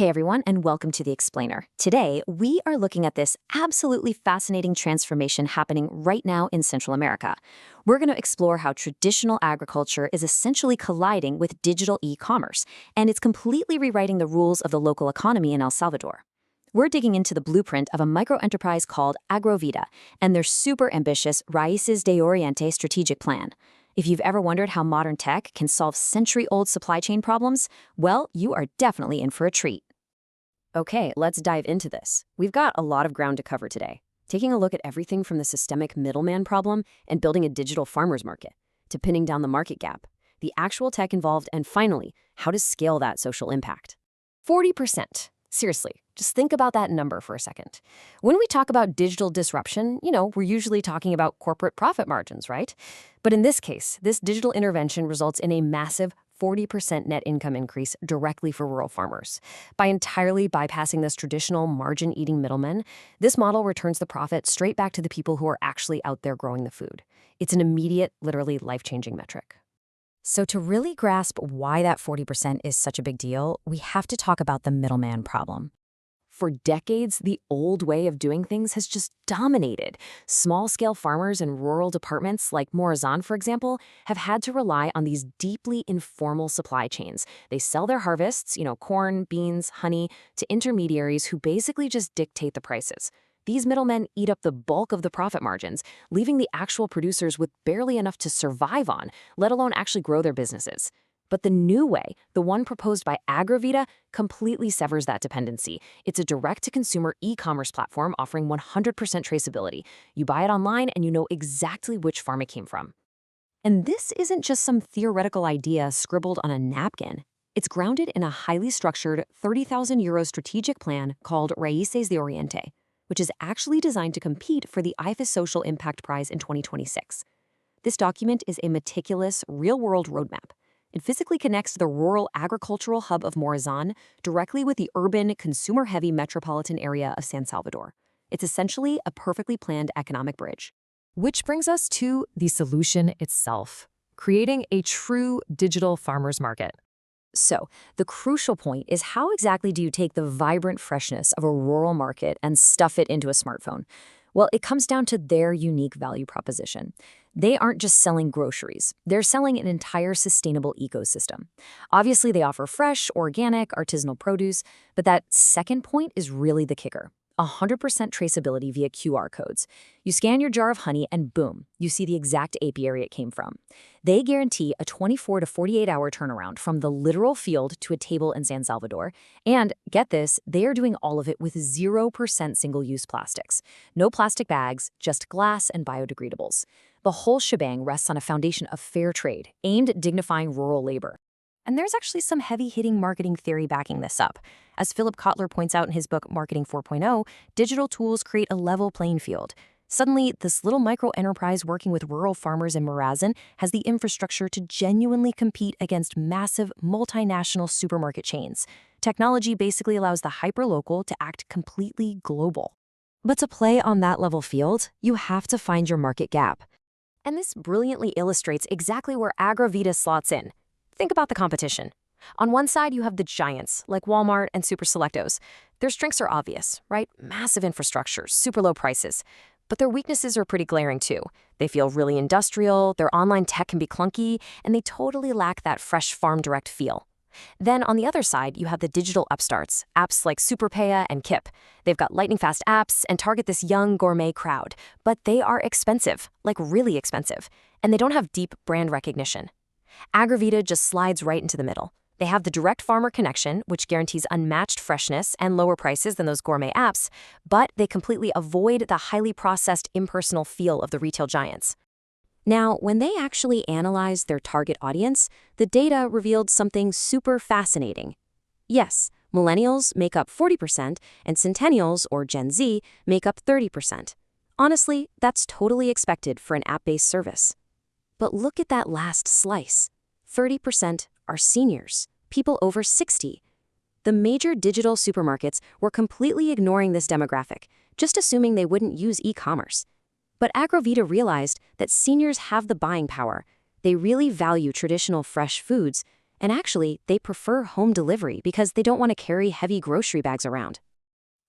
Hey everyone, and welcome to The Explainer. Today, we are looking at this absolutely fascinating transformation happening right now in Central America. We're going to explore how traditional agriculture is essentially colliding with digital e-commerce, and it's completely rewriting the rules of the local economy in El Salvador. We're digging into the blueprint of a microenterprise called Agrovida and their super ambitious Raíces de Oriente strategic plan. If you've ever wondered how modern tech can solve century-old supply chain problems, well, you are definitely in for a treat. Okay, let's dive into this. We've got a lot of ground to cover today, taking a look at everything from the systemic middleman problem and building a digital farmers market, to pinning down the market gap, the actual tech involved, and finally, how to scale that social impact. 40%. Seriously, just think about that number for a second. When we talk about digital disruption, we're usually talking about corporate profit margins, right? But in this case, this digital intervention results in a massive 40% net income increase directly for rural farmers. By entirely bypassing this traditional margin-eating middleman, this model returns the profit straight back to the people who are actually out there growing the food. It's an immediate, literally life-changing metric. So to really grasp why that 40% is such a big deal, we have to talk about the middleman problem. For decades, the old way of doing things has just dominated. Small-scale farmers in rural departments like Morazán, for example, have had to rely on these deeply informal supply chains. They sell their harvests, corn, beans, honey, to intermediaries who basically just dictate the prices. These middlemen eat up the bulk of the profit margins, leaving the actual producers with barely enough to survive on, let alone actually grow their businesses. But the new way, the one proposed by Agrovida, completely severs that dependency. It's a direct-to-consumer e-commerce platform offering 100% traceability. You buy it online and you know exactly which farm it came from. And this isn't just some theoretical idea scribbled on a napkin. It's grounded in a highly structured 30,000 euro strategic plan called Raíces de Oriente, which is actually designed to compete for the IFAS Social Impact Prize in 2026. This document is a meticulous, real-world roadmap. It physically connects the rural agricultural hub of Morazán directly with the urban, consumer-heavy metropolitan area of San Salvador. It's essentially a perfectly planned economic bridge. Which brings us to the solution itself, creating a true digital farmers market. So, the crucial point is how exactly do you take the vibrant freshness of a rural market and stuff it into a smartphone? Well, it comes down to their unique value proposition. They aren't just selling groceries. They're selling an entire sustainable ecosystem. Obviously, they offer fresh, organic, artisanal produce, but that second point is really the kicker. 100% traceability via QR codes. You scan your jar of honey and boom, you see the exact apiary it came from. They guarantee a 24 to 48-hour turnaround from the literal field to a table in San Salvador. And get this, they are doing all of it with 0% single-use plastics. No plastic bags, just glass and biodegradables. The whole shebang rests on a foundation of fair trade, aimed at dignifying rural labor. And there's actually some heavy-hitting marketing theory backing this up. As Philip Kotler points out in his book Marketing 4.0, digital tools create a level playing field. Suddenly, this little micro-enterprise working with rural farmers in Morazán has the infrastructure to genuinely compete against massive multinational supermarket chains. Technology basically allows the hyperlocal to act completely global. But to play on that level field, you have to find your market gap. And this brilliantly illustrates exactly where Agrovida slots in. Think about the competition. On one side, you have the giants, like Walmart and Super Selectos. Their strengths are obvious, right? Massive infrastructure, super low prices. But their weaknesses are pretty glaring, too. They feel really industrial, their online tech can be clunky, and they totally lack that fresh farm direct feel. Then on the other side, you have the digital upstarts, apps like Superpaya and Kip. They've got lightning-fast apps and target this young gourmet crowd. But they are expensive, like really expensive, and they don't have deep brand recognition. Agrovida just slides right into the middle. They have the direct farmer connection, which guarantees unmatched freshness and lower prices than those gourmet apps, but they completely avoid the highly processed, impersonal feel of the retail giants. Now, when they actually analyzed their target audience, the data revealed something super fascinating. Yes, millennials make up 40%, and centennials, or Gen Z, make up 30%. Honestly, that's totally expected for an app-based service. But look at that last slice. 30% are seniors, people over 60. The major digital supermarkets were completely ignoring this demographic, just assuming they wouldn't use e-commerce. But Agrovida realized that seniors have the buying power. They really value traditional fresh foods, And actually, they prefer home delivery because they don't want to carry heavy grocery bags around.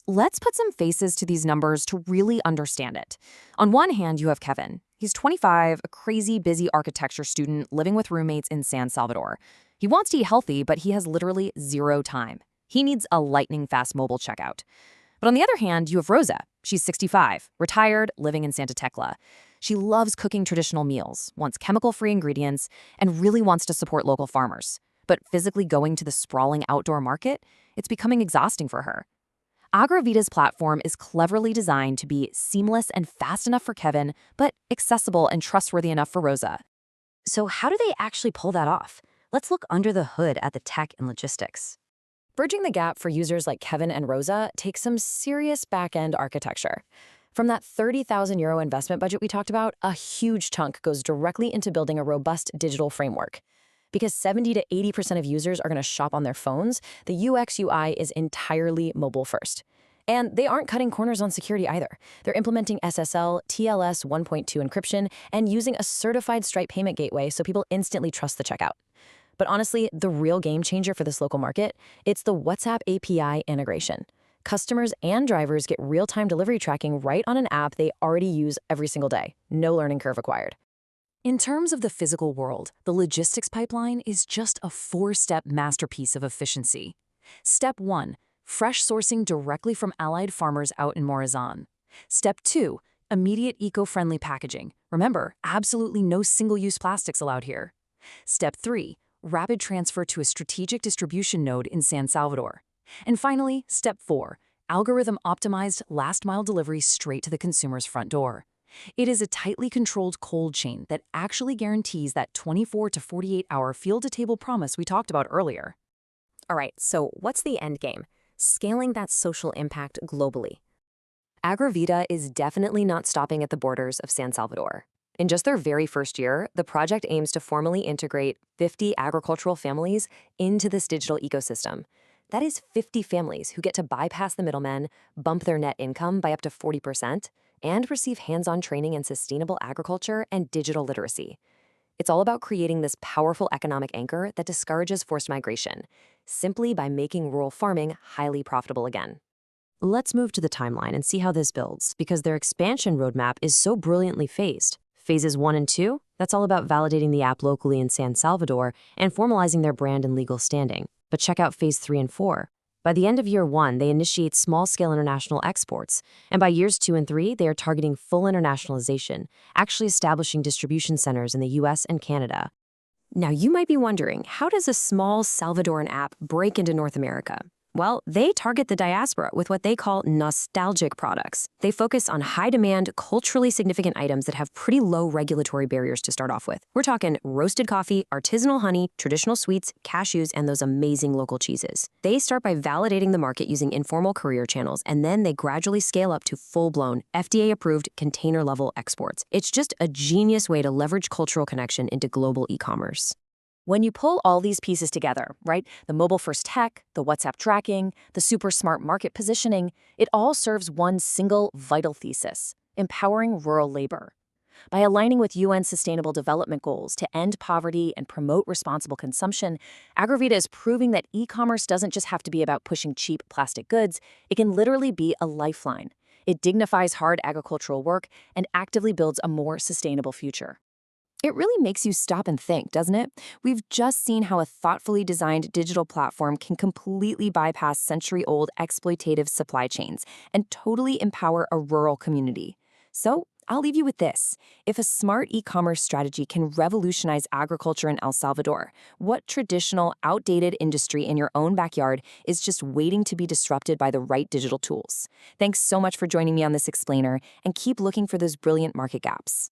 Let's put some faces to these numbers to really understand it. On one hand, you have Kevin. He's 25, a crazy busy architecture student living with roommates in San Salvador. He wants to eat healthy, but he has literally zero time. He needs a lightning-fast mobile checkout. But on the other hand, you have Rosa. She's 65, retired, living in Santa Tecla. She loves cooking traditional meals, wants chemical-free ingredients, and really wants to support local farmers. But physically going to the sprawling outdoor market, it's becoming exhausting for her. Agravita's platform is cleverly designed to be seamless and fast enough for Kevin, but accessible and trustworthy enough for Rosa. So how do they actually pull that off? Let's look under the hood at the tech and logistics. Bridging the gap for users like Kevin and Rosa takes some serious back-end architecture. From that €30,000 investment budget we talked about, a huge chunk goes directly into building a robust digital framework. Because 70 to 80% of users are going to shop on their phones, the UX UI is entirely mobile first. And they aren't cutting corners on security either. They're implementing SSL, TLS 1.2 encryption, and using a certified Stripe payment gateway so people instantly trust the checkout. But honestly, the real game changer for this local market, it's the WhatsApp API integration. Customers and drivers get real-time delivery tracking right on an app they already use every single day. No learning curve required. In terms of the physical world, the logistics pipeline is just a 4-step masterpiece of efficiency. Step 1, fresh sourcing directly from allied farmers out in Morazan. Step 2, immediate eco-friendly packaging. Remember, absolutely no single-use plastics allowed here. Step 3, rapid transfer to a strategic distribution node in San Salvador. And finally, Step 4, algorithm-optimized last-mile delivery straight to the consumer's front door. It is a tightly controlled cold chain that actually guarantees that 24 to 48-hour field-to-table promise we talked about earlier. All right, so what's the end game? Scaling that social impact globally. Agravita is definitely not stopping at the borders of San Salvador. In just their very first year, the project aims to formally integrate 50 agricultural families into this digital ecosystem. That is 50 families who get to bypass the middlemen, bump their net income by up to 40%, and receive hands-on training in sustainable agriculture and digital literacy. It's all about creating this powerful economic anchor that discourages forced migration, simply by making rural farming highly profitable again. Let's move to the timeline and see how this builds, because their expansion roadmap is so brilliantly phased. Phases 1 and 2, that's all about validating the app locally in San Salvador and formalizing their brand and legal standing. But check out Phase 3 and 4. By the end of year 1, they initiate small-scale international exports, and by years 2 and 3, they are targeting full internationalization, actually establishing distribution centers in the US and Canada. Now, you might be wondering, how does a small Salvadoran app break into North America? Well, they target the diaspora with what they call nostalgic products. They focus on high-demand, culturally significant items that have pretty low regulatory barriers to start off with. We're talking roasted coffee, artisanal honey, traditional sweets, cashews, and those amazing local cheeses. They start by validating the market using informal courier channels, and then they gradually scale up to full-blown, FDA-approved, container-level exports. It's just a genius way to leverage cultural connection into global e-commerce. When you pull all these pieces together, right, the mobile-first tech, the WhatsApp tracking, the super smart market positioning, it all serves one single vital thesis: empowering rural labor. By aligning with UN Sustainable Development Goals to end poverty and promote responsible consumption, Agravita is proving that e-commerce doesn't just have to be about pushing cheap plastic goods, it can literally be a lifeline. It dignifies hard agricultural work and actively builds a more sustainable future. It really makes you stop and think, doesn't it? We've just seen how a thoughtfully designed digital platform can completely bypass century-old exploitative supply chains and totally empower a rural community. So, I'll leave you with this. If a smart e-commerce strategy can revolutionize agriculture in El Salvador, what traditional, outdated industry in your own backyard is just waiting to be disrupted by the right digital tools? Thanks so much for joining me on this explainer, and keep looking for those brilliant market gaps.